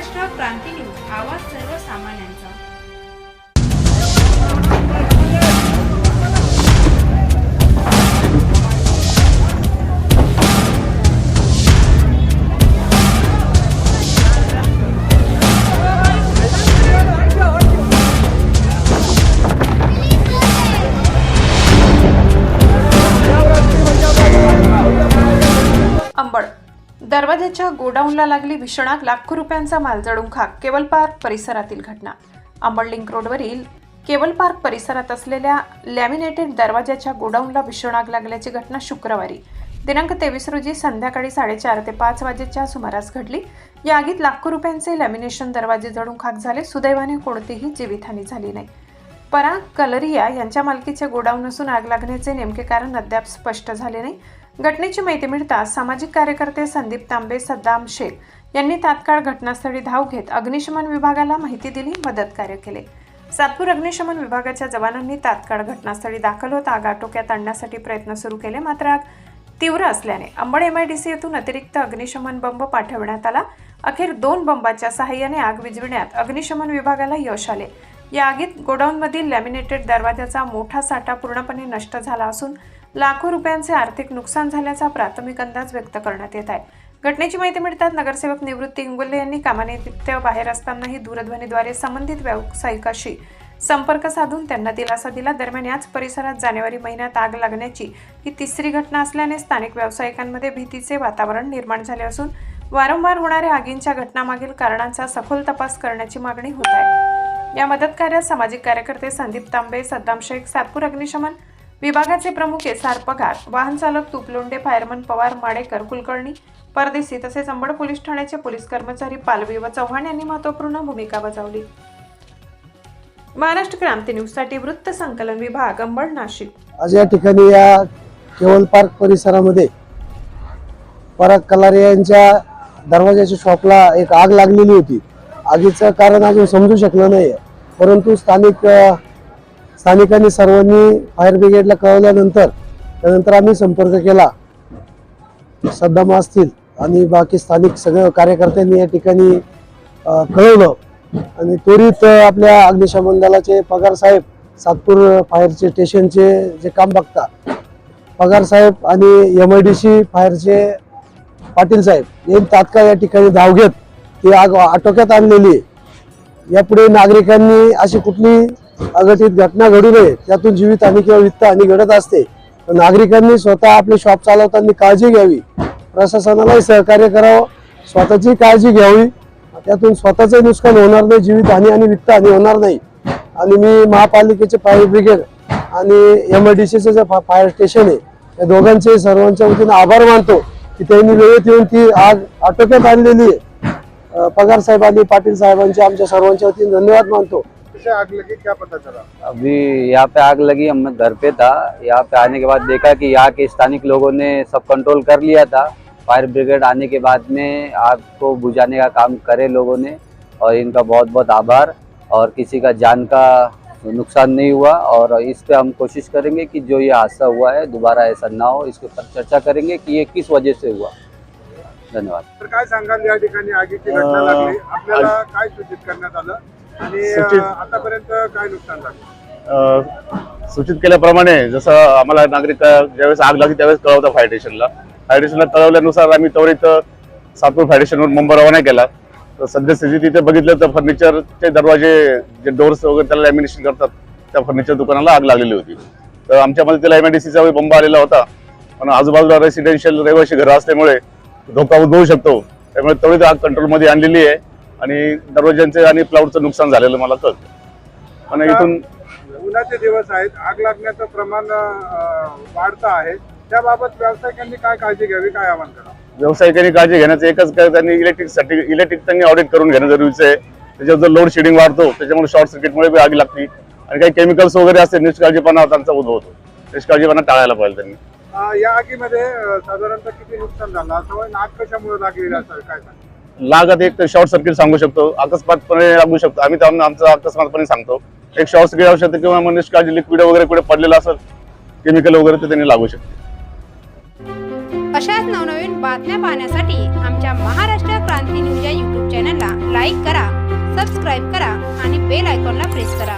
महाराष्ट्र क्रांती news, आवाज सर्वसामान्यांचा। अंबड दरवाजाच्या गोडाऊनला लागली भीषण आग, लाखो रुपयांचा माल जळून खाक। केबल पार्क परिसरातील घटना। अंबड लिंक रोडवरील केबल पार्क परिसरात असलेल्या लॅमिनेटेड दरवाजाच्या गोडाऊनला भीषण आग लागल्याची घटना शुक्रवारी दिनांक 23 रोजी संध्याकाळी 4:30 ते 5 वाजेच्या सुमारास घडली। या आगीत लाखो रुपयांचे लॅमिनेशन दरवाजे जळून खाक झाले। सुदैवाने कोणतीही जीवितहानी झाली नाही। पराग कलरिया यांच्या मालकीचे गोडाऊन असून आग लागण्याचे नेमके कारण अद्याप स्पष्ट झाले नाही। घटनेची माहिती मिळताच सामाजिक कार्यकर्ते संदीप तांबे, सद्दाम शेख यांनी तात्काळ घटनास्थळी धाव घेत अग्निशमन विभागाला माहिती दिली, मदत कार्य केले। सातपूर अग्निशमन विभागाच्या जवानांनी तात्काळ घटनास्थळी दाखल होत आग आटोक्यात आणण्यासाठी प्रयत्न सुरू केले, मात्र आग तीव्र असल्याने अंबड MIDC येथून अतिरिक्त अग्निशमन बंब पाठवण्यात आला। अखेर 2 बंबाच्या सहाय्याने आग विझविण्यात अग्निशमन विभागाला यश आले। या आगीत गोडाऊनमधील लॅमिनेटेड दरवाजाचा मोठा साठा पूर्णपणे नष्ट झाला असून लाखो रुपयांचे आर्थिक नुकसान झाल्याचा प्राथमिक अंदाज व्यक्त करण्यात येत आहे। घटनेची माहिती मिळताच नगरसेवक निवृत्ती इंगोले यांनी कामानिमित्त बाहेर असतानाही दूरध्वनीद्वारे संबंधित व्यावसायिकाशी संपर्क साधून त्यांना दिलासा दिला। दरम्यान याच परिसरात जानेवारी महिन्यात आग लागण्याची ही तिसरी घटना असल्याने स्थानिक व्यावसायिकांमध्ये भीतीचे वातावरण निर्माण झाले असून वारंवार होणाऱ्या आगींच्या घटनांमागील कारणांचा सखोल तपास करण्याची मागणी होत आहे। या मदत कार्यात सामाजिक कार्यकर्ते संदीप तांबे, सद्दाम शेख, सातपूर अग्निशमन विभागाचे प्रमुख SR पगार, वाहन चालक तुपलोंडे, फायरमन पवार, माडेकर, कुलकर्णी, परदेशी तसेच अंबड पोलीस ठाण्याचे पोलीस कर्मचारी पालवी व चव्हाण यांनी महत्त्वपूर्ण भूमिका बजावली। महाराष्ट्र क्रांती न्यूज साठी वृत्त संकलन विभाग, अंबड, नाशिक। आज या ठिकाणी या केबल पार्क परिसरामध्ये पराग कलारिया यांच्या दरवाजाच्या शॉपला एक आग लागलेली होती। आगीचं कारण अजून समजू शकलं नाही, परंतु स्थानिकांनी सर्वांनी फायर ब्रिगेडला कळवल्यानंतर आम्ही संपर्क केला। सद्दाम असतील आणि बाकी स्थानिक सगळ्या कार्यकर्त्यांनी या ठिकाणी कळवलं आणि त्वरित आपल्या अग्निशमन दलाचे पगार साहेब, सातपूर फायरचे स्टेशनचे जे काम बघतात पगार साहेब आणि MIDC फायरचे पाटील साहेब यांनी तात्काळ या ठिकाणी धाव घेत ती आग आटोक्यात आणलेली आहे। यापुढे नागरिकांनी अशी कुठली अघटित घटना घडू नये, त्यातून जीवितहानी किंवा वित्तहानी घडत असते, नागरिकांनी स्वतः आपले शॉप चालवताना काळजी घ्यावी, प्रशासनालाही सहकार्य करावं, स्वतःची काळजी घ्यावी, त्यातून स्वतःचे नुकसान होणार नाही, जीवितहानी आणि वित्तहानी होणार नाही। आणि मी महापालिकेचे फायर ब्रिगेड आणि MIDCचे जे फायर स्टेशन आहे या दोघांचे सर्वांच्या वतीने आभार मानतो की त्यांनी वेळेत येऊन ती आग आटोक्यात आणलेली आहे। पगार साहेब आणि पाटील साहेबांचे आमच्या सर्वांच्या वतीने धन्यवाद मानतो। आग लगी, क्या पता चला? अभी यहाँ पे आग लगी, हम घर पे था। यहाँ पे आने के बाद देखा कि यहाँ के स्थानिक लोगों ने सब कंट्रोल कर लिया था। फायर ब्रिगेड आने के बाद में आग को बुझाने का काम करे लोगों ने, और इनका बहुत बहुत आभार। और किसी का जान का नुकसान नहीं हुआ, और इस पे हम कोशिश करेंगे कि जो ये हादसा हुआ है दोबारा ऐसा ना हो। इसके ऊपर चर्चा करेंगे कि ये किस वजह से हुआ। धन्यवाद। तर काय सांगाल, या ठिकाणी आगीची घटना लागली, आपल्याला काय सूचित करण्यात आलं आणि आतापर्यंत काय नुकसान झालं? सूचित केल्याप्रमाणे जसं आम्हाला नागरिक ज्यावेळेस आग लागली त्यावेळेस कळवतं फायर स्टेशनला कळवल्यानुसार आम्ही त्वरित सातपूर फायर स्टेशनवर मुंबई रवाना केला। तर सद्यस्थिती तिथे बघितलं तर फर्निचरचे दरवाजे, जे डोर्स वगैरे त्याला लॅमिनेशन करतात, त्या फर्निचर दुकानाला आग लागलेली होती। तर आमच्यामध्ये त्याला MIDCचा बंब आलेला होता, पण आजूबाजूला रेसिडेन्शियल रहिवासी घरं असल्यामुळे धोका उद्भवू शकतो, त्यामुळे त्वरित आग कंट्रोलमध्ये आणलेली आहे आणि दरवाजांचे आणि प्लाऊडचं नुकसान झालेलं मला कळतं। आणि इथून उन्हाचे दिवस आहेत, आग लागण्याचं प्रमाण वाढतं आहे, त्याबाबत व्यावसायिकांनी काय काळजी घ्यावी, काय आवाहन करा? व्यावसायिकांनी काळजी घेण्याचं एकच काय, त्यांनी इलेक्ट्रिक त्यांनी ऑडिट करून घेणं जरुरीचं आहे। त्याच्यावर जर लोड शेडिंग वाढतो त्याच्यामुळे शॉर्ट सर्किटमुळे बी आग लागते, आणि काही केमिकल्स वगैरे असते निष्काळजीपणा त्यांचा उद्भवतो, निष्काळजीपणा टाळायला पाहिजे त्यांनी। या आगीमध्ये साधारणतः किती नुकसान झालं असावं, आग कशामुळे लागली असावी, काय सांगा? लागत एक शॉर्ट सर्किट सांगू शकतो, अकस्मातपणे लागू शकतो, आम्ही आमचं अकस्मातपणे सांगतो। एक शॉर्ट सर्किट असू शकतं किंवा निष्काळजी लिक्विड वगैरे कुठे पडलेलं असेल, केमिकल वगैरे, ते त्यांनी लागू शकते। अशाच नवनवीन बातम्या पाहण्यासाठी आमच्या महाराष्ट्र क्रांती न्यूज या YouTube चॅनलला लाईक सबस्क्राईब करा आणि बेल आयकॉनला प्रेस करा.